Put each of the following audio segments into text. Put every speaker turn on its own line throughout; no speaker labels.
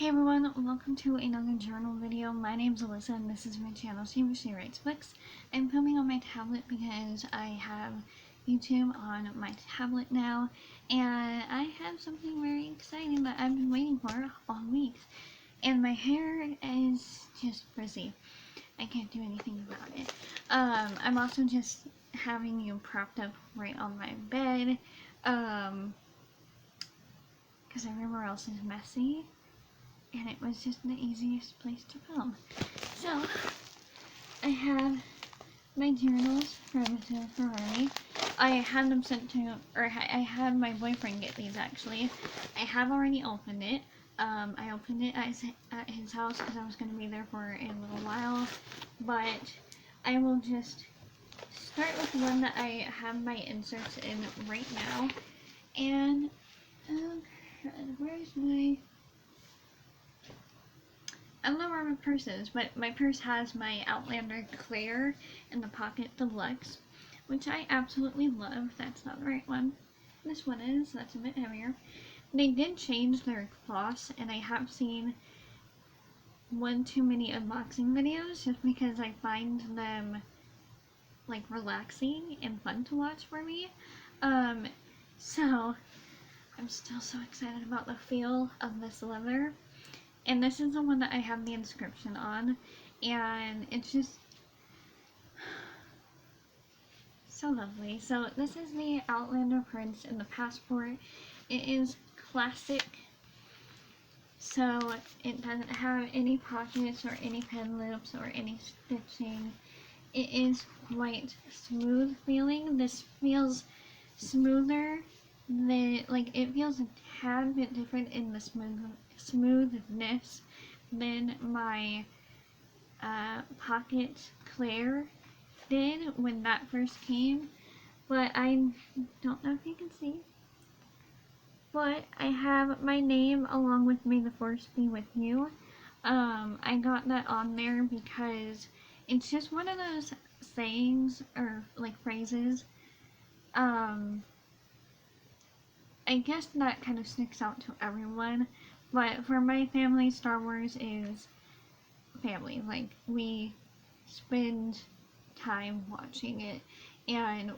Hey everyone, welcome to another journal video. My name's Alyssa and this is my channel, She Writes Books. I'm filming on my tablet because I have YouTube on my tablet now, and I have something very exciting that I've been waiting for all week. And my hair is just frizzy. I can't do anything about it. I'm also just having you propped up right on my bed, because everywhere else is messy. And it was just the easiest place to film. So, I have my journals from the Ferrari. I had them sent to, or I had my boyfriend get these actually. I have already opened it. I opened it at his house because I was going to be there for a little while. But I will just start with one that I have my inserts in right now. And, where's my... I don't know where my purse is, but my purse has my Outlander Claire in the Pocket Deluxe, which I absolutely love. That's not the right one. This one is. That's a bit heavier. They did change their cloths, and I have seen one too many unboxing videos just because I find them like relaxing and fun to watch for me. So I'm still so excited about the feel of this leather. And this is the one that I have the inscription on, and it's just so lovely. So this is the Outlander Prince in the passport. It is classic, so it doesn't have any pockets or any pen loops or any stitching. It is quite smooth feeling. This feels smoother than, like, it feels a tad bit different in the smoothness than my Pocket Claire did when that first came, but I don't know if you can see, but I have my name along with May the Force Be With You. I got that on there because it's just one of those sayings or like phrases, I guess that kind of sticks out to everyone, but for my family, Star Wars is family. Like, we spend time watching it, and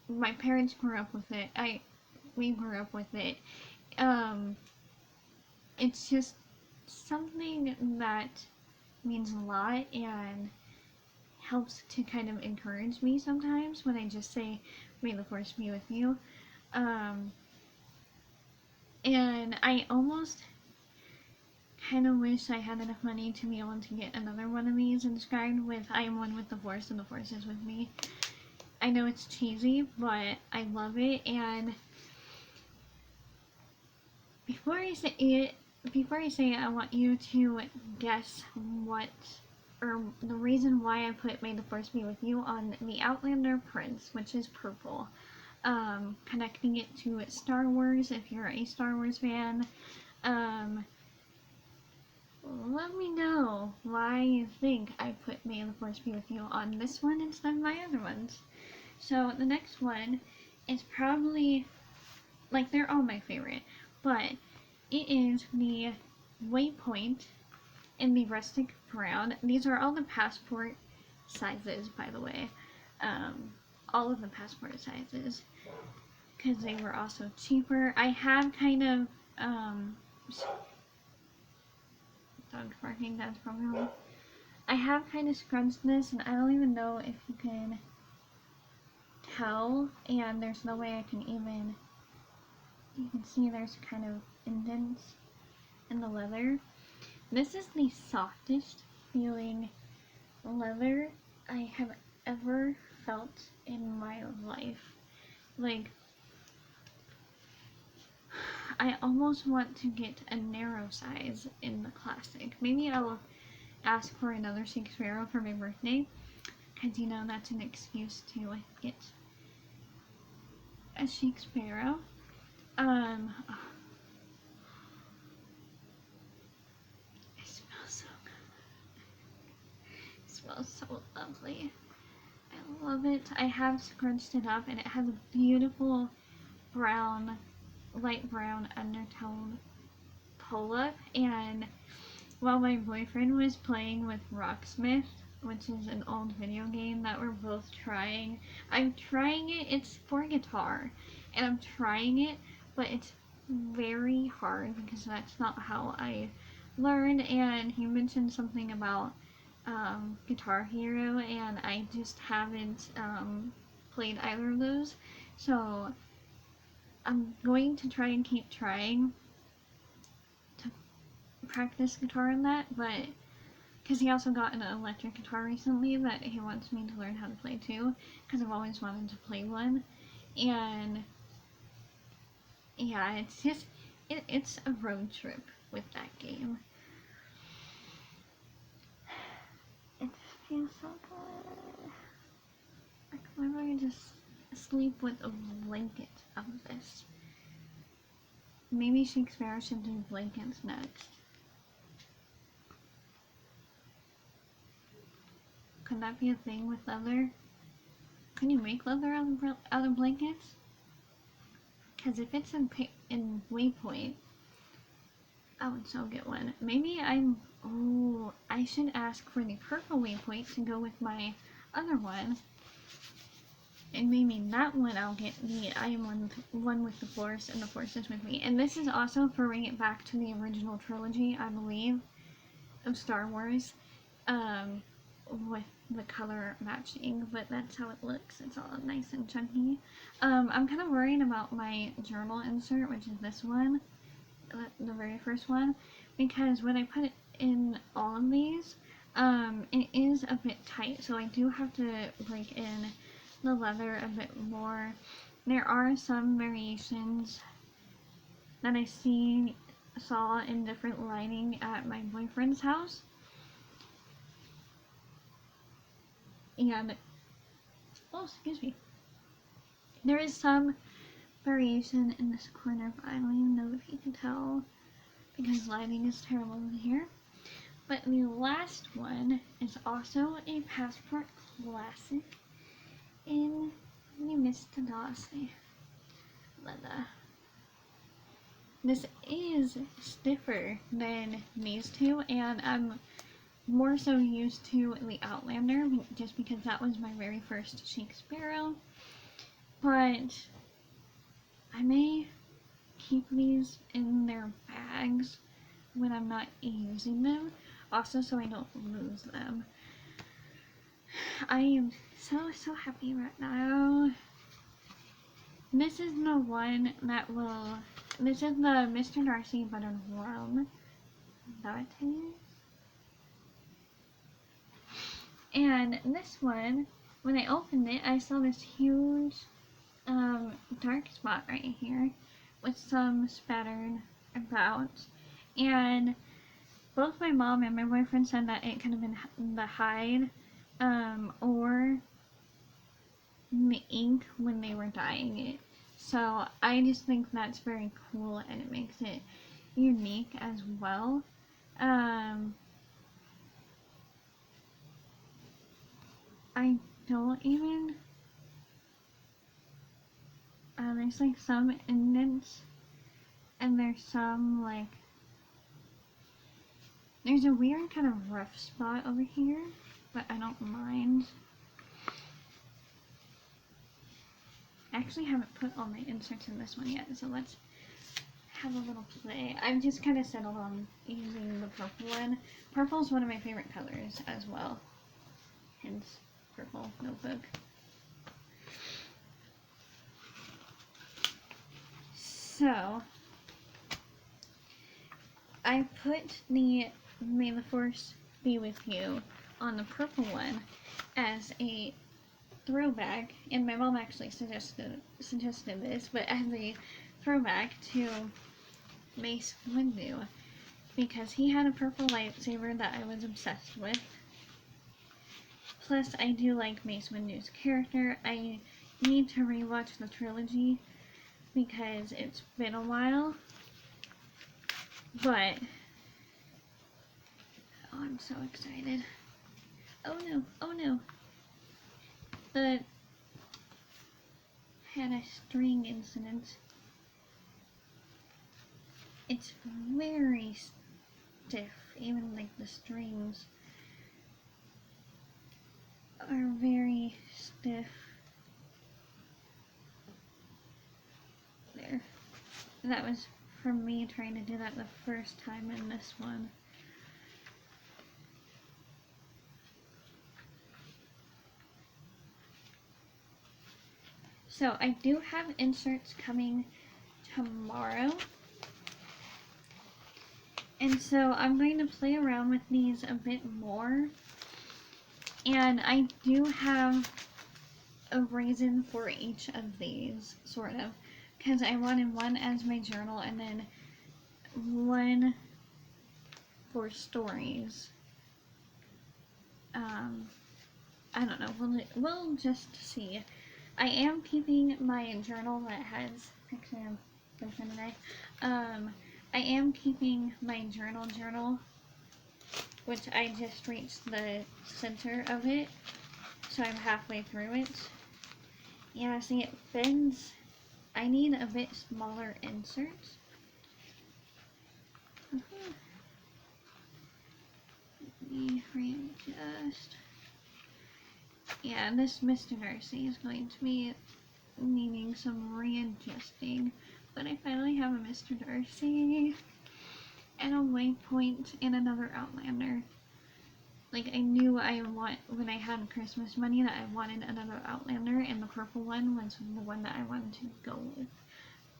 my parents grew up with it. We grew up with it. It's just something that means a lot and helps to kind of encourage me sometimes when I just say, "May the Force be with you." And I almost kind of wish I had enough money to be able to get another one of these inscribed with "I am one with the Force and the Force is with me." I know it's cheesy, but I love it. And before I say it, I want you to guess what, or the reason why I put "May the Force be with you" on the Outlander Prince, which is purple. Connecting it to Star Wars, if you're a Star Wars fan. Let me know why you think I put "May the Force be with you" on this one instead of my other ones. So the next one is probably, like, they're all my favorite, but it is the Waypoint in the rustic brown. These are all the passport sizes, by the way. All of the passport sizes, because they were also cheaper. I have kind of, dog barking, that's probably wrong. I have kind of scrunched this, and I don't even know if you can tell, and there's no way I can even, you can see there's kind of indents in the leather. This is the softest feeling leather I have ever felt in my life. Like, I almost want to get a narrow size in the classic. Maybe I'll ask for another Chic Sparrow for my birthday, because, you know, that's an excuse to get a Chic Sparrow. Oh, it smells so good. It smells so lovely. I love it. I have scrunched it up, and it has a beautiful brown, light brown undertone pull-up, and while my boyfriend was playing with Rocksmith, which is an old video game that we're both trying, I'm trying it, it's for guitar, and I'm trying it, but it's very hard because that's not how I learned, and he mentioned something about Guitar Hero, and I just haven't played either of those, so I'm going to try and keep trying to practice guitar in that, but because he also got an electric guitar recently that he wants me to learn how to play too, because I've always wanted to play one, and yeah, it's just, it's a road trip with that game. It feels so good. Like, why don't I just sleep with a blanket of this? Maybe Chic Sparrow should do blankets next. Could that be a thing with leather? Can you make leather out of blankets? Because if it's in Waypoint, I would so get one. Maybe I should ask for the purple Waypoint to go with my other one. And maybe that one I'll get the I am one with the Force, and the Force is with me. And this is also for bringing it back to the original trilogy, I believe, of Star Wars, with the color matching, but that's how it looks. It's all nice and chunky. I'm kind of worried about my journal insert, which is this one, the very first one, because when I put it in all of these, it is a bit tight, so I do have to break in the leather a bit more. There are some variations that I saw in different lighting at my boyfriend's house, and excuse me, there is some variation in this corner, but I don't even know if you can tell because lighting is terrible in here. But the last one is also a Passport classic in the Mr. Darcy leather. This is stiffer than these two, and I'm more so used to the Outlander just because that was my very first Chic Sparrow. But I may keep these in their bags when I'm not using them, also so I don't lose them. I am so happy right now. This is the one that this is the Mr. Darcy Buttered Rum. That is. And this one, when I opened it, I saw this huge dark spot right here with some spattered about, and both my mom and my boyfriend said that it could have been the hide or the ink when they were dyeing it. So I just think that's very cool, and it makes it unique as well. I don't even there's like some indents, and there's some like there's a weird kind of rough spot over here, but I don't mind. I actually haven't put all my inserts in this one yet, so let's have a little play. I've just kind of settled on using the purple one. Purple is one of my favorite colors as well, hence purple notebook. So I put the May the Force Be With You on the purple one as a throwback, and my mom actually suggested this, but as a throwback to Mace Windu, because he had a purple lightsaber that I was obsessed with. Plus, I do like Mace Windu's character. I need to rewatch the trilogy because it's been a while, but oh, I'm so excited. Oh no. The had a string incident. It's very stiff, even like the strings are very stiff. There. That was from me trying to do that the first time in this one. So I do have inserts coming tomorrow. And so I'm going to play around with these a bit more. And I do have a reason for each of these, sort of. Because I wanted one as my journal and then one for stories. I don't know, we'll just see. I am keeping my journal that has, actually I'm finishing today. I am keeping my journal, which I just reached the center of it, so I'm halfway through it. Yeah, see it bends. I need a bit smaller inserts. Let me readjust. Yeah, this Mr. Darcy is going to be needing some readjusting, but I finally have a Mr. Darcy and a waypoint and another Outlander. Like, I knew when I had Christmas money that I wanted another Outlander, and the purple one was the one that I wanted to go with.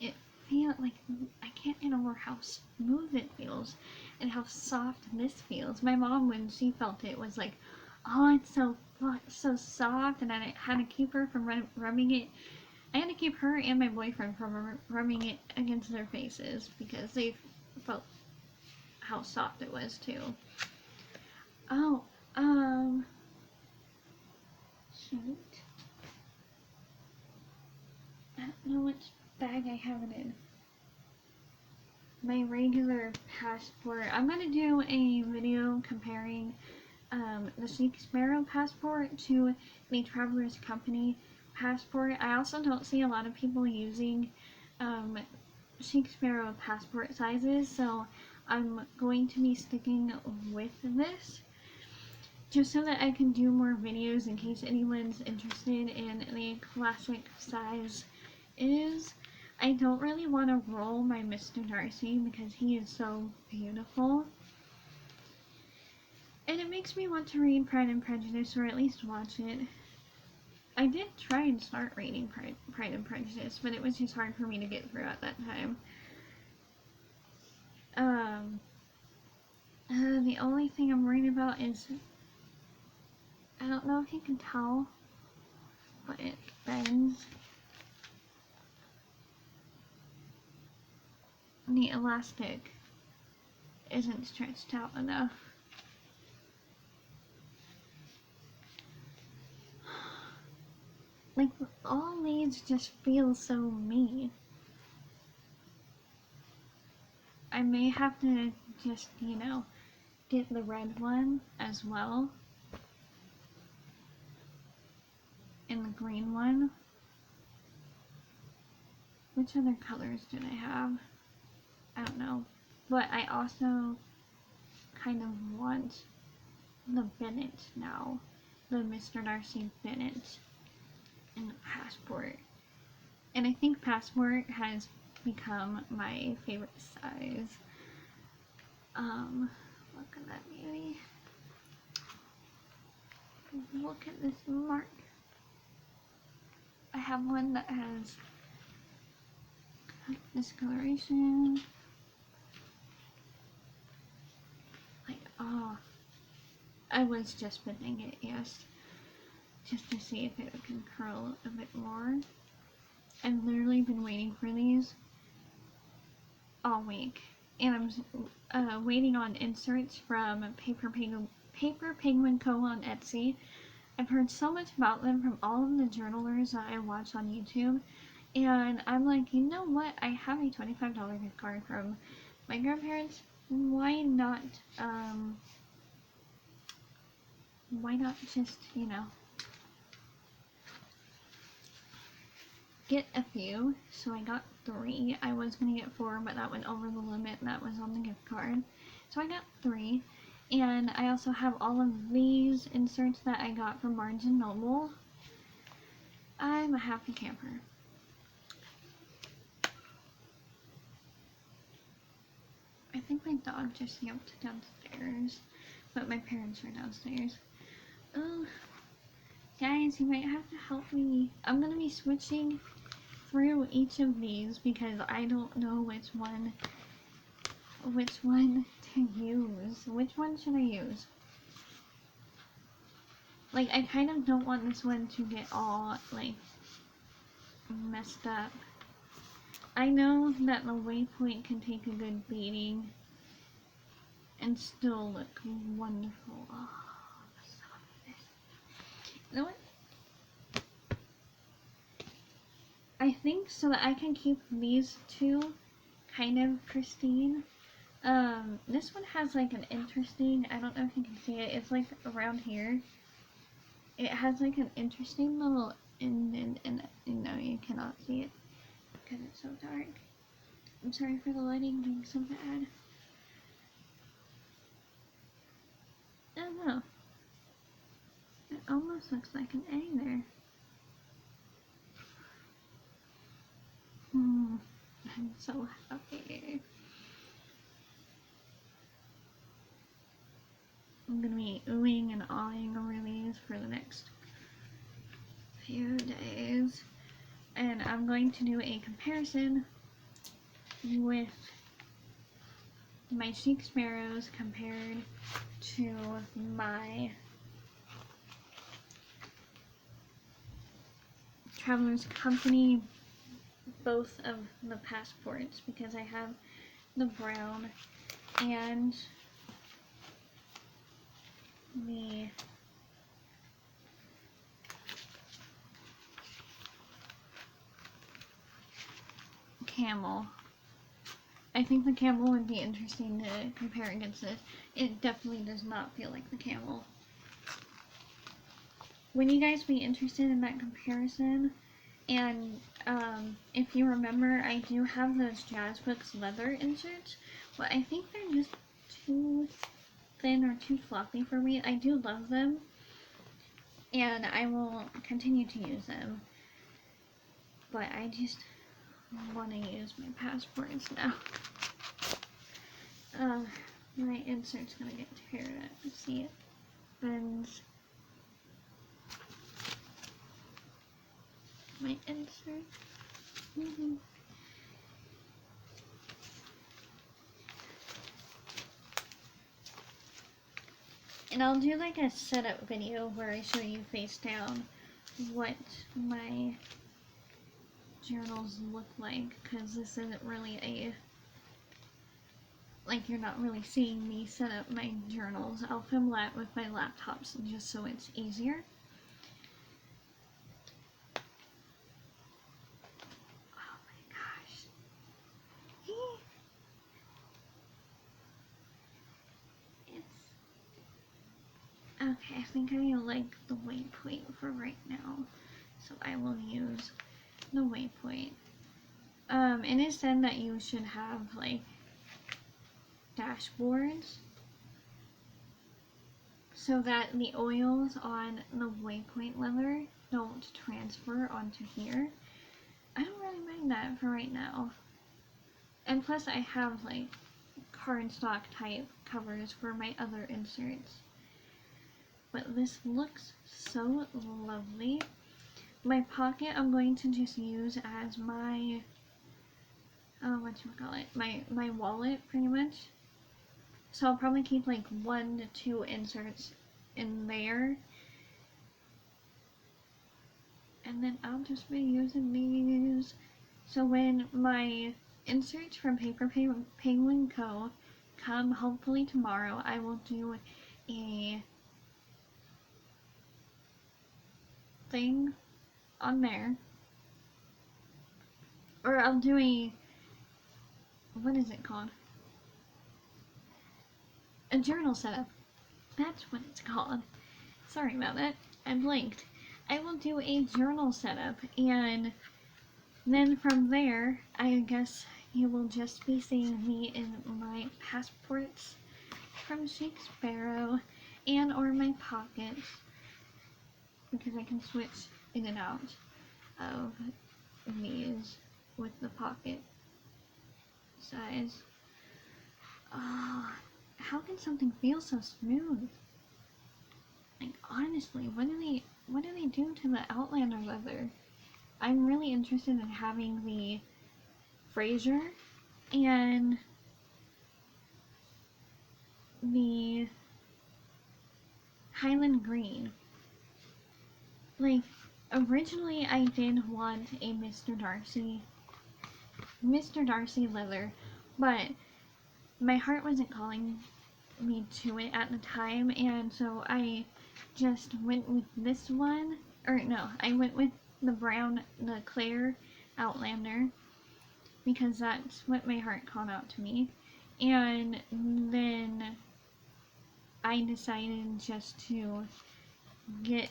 It feels like, I can't get over how smooth it feels and how soft this feels. My mom, when she felt it, was like, oh, it's so soft, and I had to keep her from rubbing it. I had to keep her and my boyfriend from rubbing it against their faces because they felt how soft it was too. Oh, shoot. I don't know which bag I have it in. My regular passport. I'm gonna do a video comparing the Chic Sparrow passport to the Traveler's Company passport. I also don't see a lot of people using Chic Sparrow passport sizes, so I'm going to be sticking with this just so that I can do more videos in case anyone's interested in the classic size is. I don't really want to roll my Mr. Darcy because he is so beautiful. And it makes me want to read Pride and Prejudice, or at least watch it. I did try and start reading Pride and Prejudice, but it was just hard for me to get through at that time. The only thing I'm worried about is, I don't know if you can tell, but it bends. The elastic isn't stretched out enough. Like, all these just feel so me. I may have to just, get the red one as well. And the green one. Which other colors did I have? I don't know. But I also kind of want the Bennett now. The Mr. Darcy Bennett in the passport. And I think passport has become my favorite size. Look at that beauty. Look at this mark. I have one that has discoloration. Like, oh, I was just bending it, yes, just to see if it can curl a bit more. I've literally been waiting for these all week, and I'm waiting on inserts from Paper Penguin Co. on Etsy. I've heard so much about them from all of the journalers that I watch on YouTube, and I'm like, you know what, I have a $25 gift card from my grandparents, why not just, get a few. So I got 3. I was going to get 4, but that went over the limit, and that was on the gift card. So I got 3. And I also have all of these inserts that I got from Barnes & Noble. I'm a happy camper. I think my dog just yapped downstairs, but my parents are downstairs. Oh, guys, you might have to help me. I'm going to be switching through each of these because I don't know which one to use. Which one should I use? Like, I kind of don't want this one to get all, like, messed up. I know that the waypoint can take a good beating and still look wonderful. Oh, you know what? I think so that I can keep these two kind of pristine. This one has like an interesting, I don't know if you can see it, it's like around here. It has like an interesting little indent in it. No, you cannot see it because it's so dark. I'm sorry for the lighting being so bad. I don't know. It almost looks like an A there. I'm so happy. I'm gonna be oohing and awing over these for the next few days. And I'm going to do a comparison with my Chic Sparrows compared to my Traveler's Company, both of the passports, because I have the brown and the camel. I think the camel would be interesting to compare against this. It definitely does not feel like the camel. Would you guys be interested in that comparison? And if you remember, I do have those Jazz Books leather inserts, but I think they're just too thin or too floppy for me. I do love them, and I will continue to use them, but I just want to use my passports now. My insert's gonna get teared up. See it bends. My insert. And I'll do like a setup video where I show you face down what my journals look like, because this isn't really a, like, you're not really seeing me set up my journals. I'll film that with my laptops just so it's easier. Oh my gosh. Okay, I think I like the waypoint for right now, so I will use the waypoint. It is said that you should have like dashboards so that the oils on the waypoint leather don't transfer onto here. I don't really mind that for right now. And plus I have like cardstock type covers for my other inserts. But this looks so lovely. My pocket I'm going to just use as my, my wallet pretty much. So I'll probably keep like 1 to 2 inserts in there. And then I'll just be using these. So when my inserts from Paper Penguin Co. come hopefully tomorrow, I will do a thing on there. Or I'll do a, what is it called? A journal setup. That's what it's called. Sorry about that. I blinked. I will do a journal setup, and Then from there, I guess you will just be seeing me in my passports from Chic Sparrow and or my pockets, because I can switch in and out of these with the pocket size. Oh, how can something feel so smooth? Like, honestly, what do they do to the Outlander leather? I'm really interested in having the Fraser and the Highland Green. Like, originally I did want a Mr. Darcy leather, but my heart wasn't calling me to it at the time, and so I just went with this one. Or no, I went with the Claire Outlander, because that's what my heart called out to me. And then I decided just to get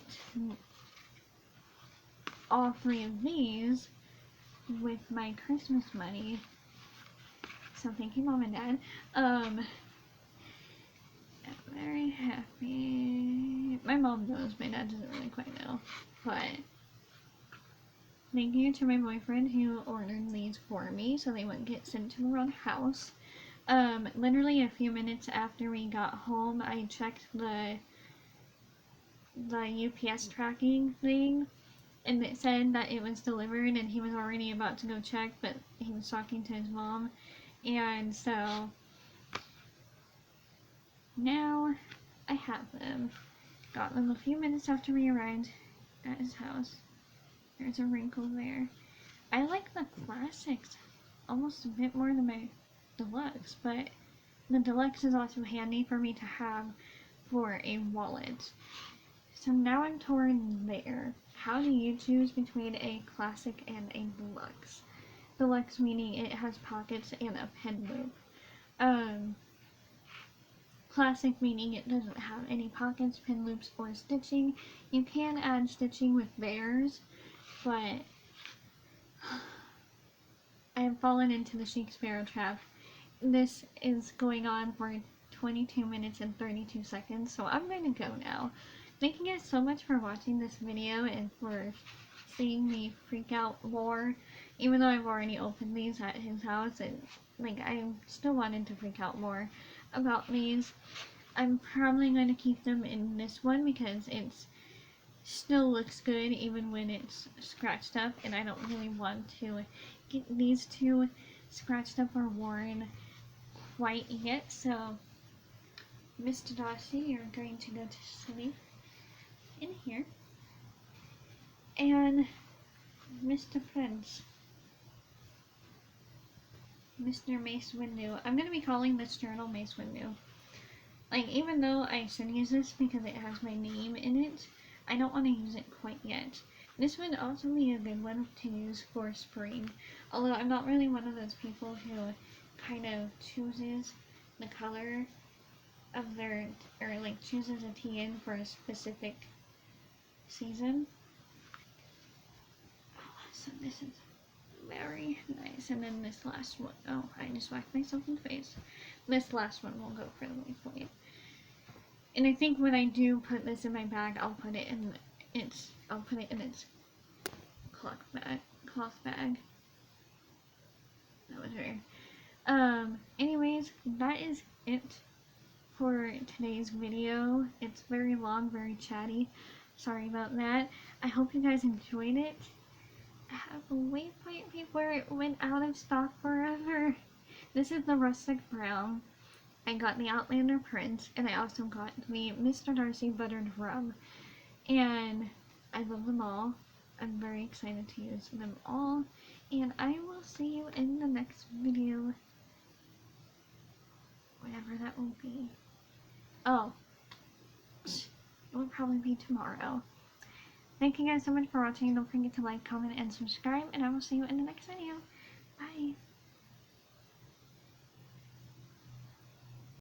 all three of these with my Christmas money. So thank you, Mom and Dad. I'm very happy. My mom knows, my dad doesn't really quite know. But thank you to my boyfriend who ordered these for me so they wouldn't get sent to the wrong house. Literally a few minutes after we got home, I checked the UPS tracking thing, and it said that it was delivered, and he was already about to go check, but he was talking to his mom, and so now I have them. Got them a few minutes after we arrived at his house. There's a wrinkle there. I like the classics almost a bit more than my deluxe, but the deluxe is also handy for me to have for a wallet. So now I'm torn there. How do you choose between a classic and a deluxe? Deluxe meaning it has pockets and a pen loop. Classic meaning it doesn't have any pockets, pin loops, or stitching. You can add stitching with theirs, but I have fallen into the Chic Sparrow trap. This is going on for 22 minutes and 32 seconds, so I'm going to go now. Thank you guys so much for watching this video and for seeing me freak out more, even though I've already opened these at his house, and like I still wanted to freak out more about these. I'm probably going to keep them in this one because it's still looks good even when it's scratched up, and I don't really want to get these two scratched up or worn quite yet. So Mr. Darcy, you're going to go to sleep in here, and Mr. Prince, Mr. Mace Windu, I'm going to be calling this journal Mace Windu. Like, even though I should use this because it has my name in it, I don't want to use it quite yet. This would also be a good one to use for spring, although I'm not really one of those people who kind of chooses the color of their, or like chooses a TN for a specific season. Oh, so this is very nice. And then this last one, oh, I just whacked myself in the face. This last one will go for the waypoint. And I think when I do put this in my bag, I'll put it in its cloth bag. That was weird. Anyways, that is it for today's video. It's very long, very chatty. Sorry about that. I hope you guys enjoyed it. I have a waypoint before it went out of stock forever. This is the rustic brown. I got the Outlander print, and I also got the Mr. Darcy buttered rum. And I love them all. I'm very excited to use them all. And I will see you in the next video. Whatever that will be. Oh. It will probably be tomorrow. Thank you guys so much for watching. Don't forget to like, comment, and subscribe. And I will see you in the next video. Bye.